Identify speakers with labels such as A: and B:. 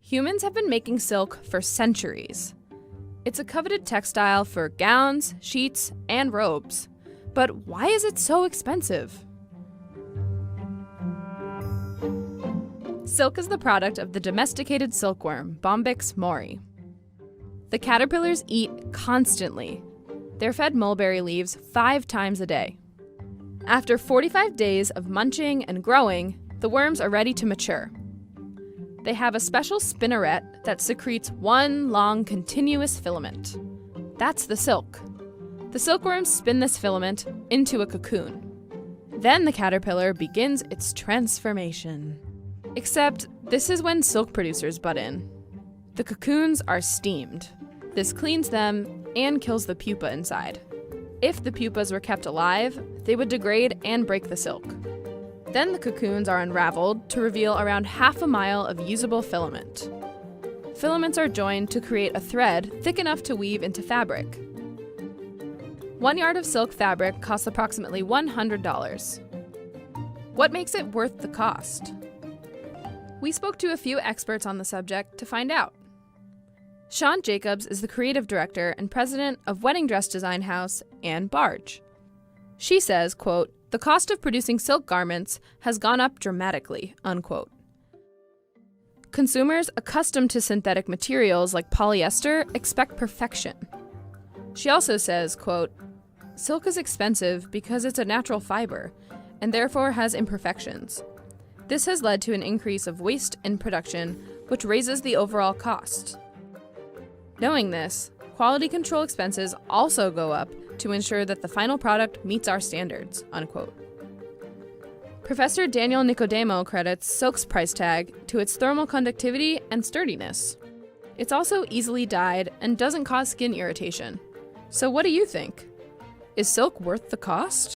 A: Humans have been making silk for centuries. It's a coveted textile for gowns, sheets, and robes. But why is it so expensive? Silk is the product of the domesticated silkworm, Bombyx mori. The caterpillars eat constantly. They're fed mulberry leaves 5 times a day. After 45 days of munching and growing, the worms are ready to mature. They have a special spinneret that secretes one long, continuous filament. That's the silk. The silkworms spin this filament into a cocoon. Then the caterpillar begins its transformation. Except this is when silk producers butt in. The cocoons are steamed. This cleans them and kills the pupa inside. If the pupas were kept alive, they would degrade and break the silk. Then the cocoons are unraveled to reveal around half a mile of usable filament. Filaments are joined to create a thread thick enough to weave into fabric. 1 yard of silk fabric costs approximately $100. What makes it worth the cost? We spoke to a few experts on the subject to find out. Sean Jacobs is the creative director and president of wedding dress design house Anne Barge. She says, quote, "The cost of producing silk garments has gone up dramatically," unquote. Consumers accustomed to synthetic materials like polyester expect perfection. She also says, quote, "Silk is expensive because it's a natural fiber and therefore has imperfections. This has led to an increase of waste in production, which raises the overall cost. Knowing this, quality control expenses also go up to ensure that the final product meets our standards," unquote. Professor Daniel Nicodemo credits silk's price tag to its thermal conductivity and sturdiness. It's also easily dyed and doesn't cause skin irritation. So what do you think? Is silk worth the cost?